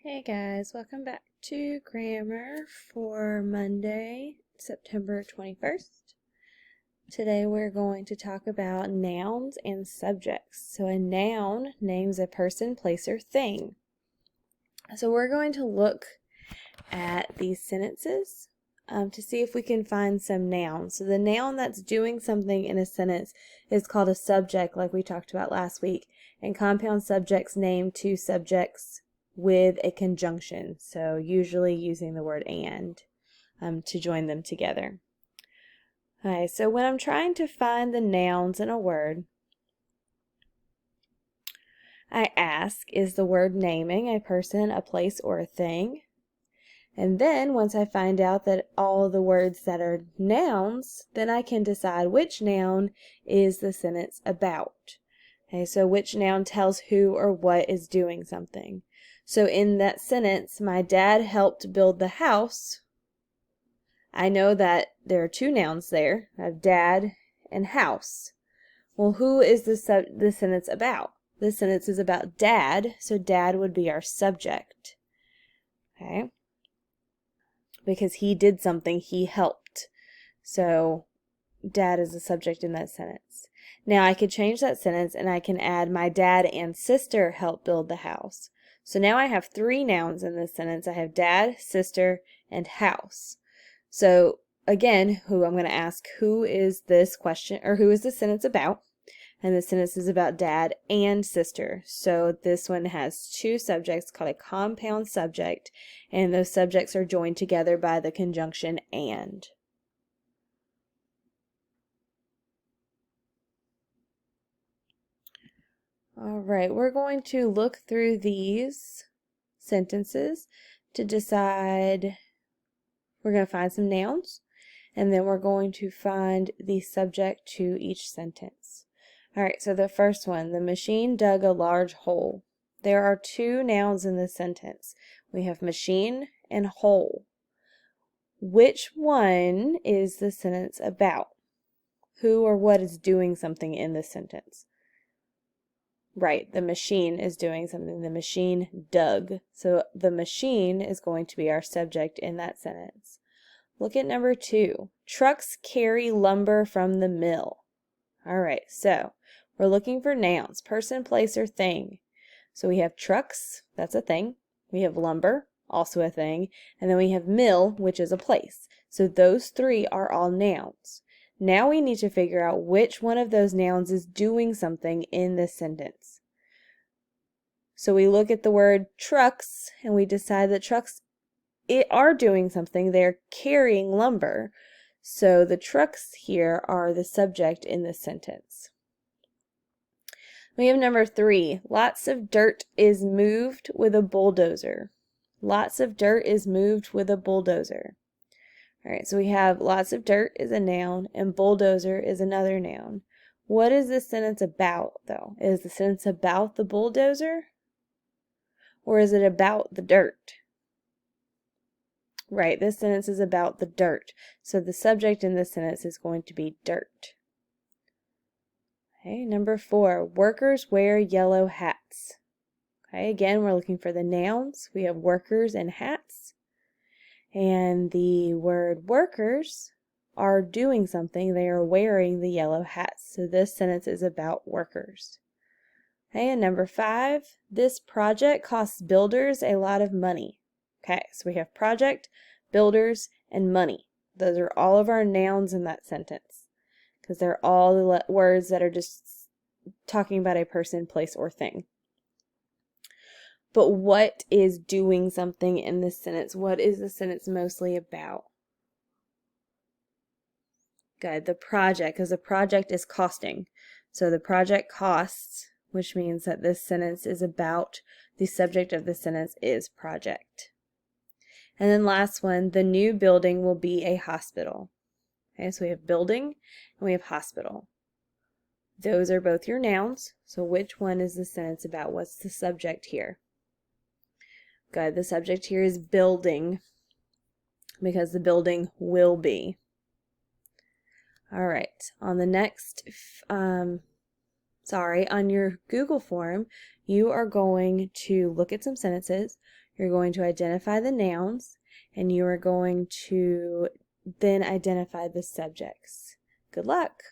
Hey guys, welcome back to grammar for Monday, September 21st. Today we're going to talk about nouns and subjects. So a noun names a person, place, or thing. So we're going to look at these sentences to see if we can find some nouns. So the noun that's doing something in a sentence is called a subject, like we talked about last week, and compound subjects name two subjects with a conjunction, so usually using the word and to join them together. Okay, so when I'm trying to find the nouns in a word, I ask, is the word naming a person, a place, or a thing? And then once I find out that all the words that are nouns, then I can decide which noun is the sentence about. Okay, so which noun tells who or what is doing something. So in that sentence, my dad helped build the house. I know that there are two nouns there. I have dad and house. Well, who is the sentence about? The sentence is about dad, so dad would be our subject. Okay? Because he did something, he helped. So dad is the subject in that sentence. Now I could change that sentence and I can add my dad and sister helped build the house. So now I have three nouns in this sentence. I have dad, sister, and house. So again, I'm going to ask, who is this question, or who is the sentence about? And the sentence is about dad and sister. So this one has two subjects called a compound subject, and those subjects are joined together by the conjunction and. All right, we're going to look through these sentences to decide. We're going to find some nouns, and then we're going to find the subject to each sentence. All right, so the first one, the machine dug a large hole. There are two nouns in this sentence. We have machine and hole. Which one is the sentence about? Who or what is doing something in this sentence? Right, the machine is doing something. The machine dug. So the machine is going to be our subject in that sentence. Look at number 2. Trucks carry lumber from the mill. All right, so we're looking for nouns, person, place, or thing. So we have trucks, that's a thing. We have lumber, also a thing. And then we have mill, which is a place. So those three are all nouns. Now we need to figure out which one of those nouns is doing something in this sentence. So we look at the word trucks and we decide that trucks are doing something. They're carrying lumber. So the trucks here are the subject in this sentence. We have number 3. Lots of dirt is moved with a bulldozer. Lots of dirt is moved with a bulldozer. All right, so we have lots of dirt is a noun and bulldozer is another noun. What is this sentence about, though? Is the sentence about the bulldozer? Or is it about the dirt? Right, this sentence is about the dirt. So the subject in this sentence is going to be dirt. Okay, number 4, workers wear yellow hats. Okay, again, we're looking for the nouns. We have workers and hats. And the word workers are doing something. They are wearing the yellow hats. So this sentence is about workers. Okay, and number 5, this project costs builders a lot of money. Okay, so we have project, builders, and money. Those are all of our nouns in that sentence because they're all the words that are just talking about a person, place, or thing. But what is doing something in this sentence? What is the sentence mostly about? Good, the project, because the project is costing. So the project costs, which means that this sentence is about, the subject of the sentence is project. And then last one, the new building will be a hospital. Okay, so we have building and we have hospital. Those are both your nouns. So which one is the sentence about? What's the subject here? Good, the subject here is building because the building will be. All right, on the next, on your Google form, you are going to look at some sentences. You're going to identify the nouns, and you are going to then identify the subjects. Good luck!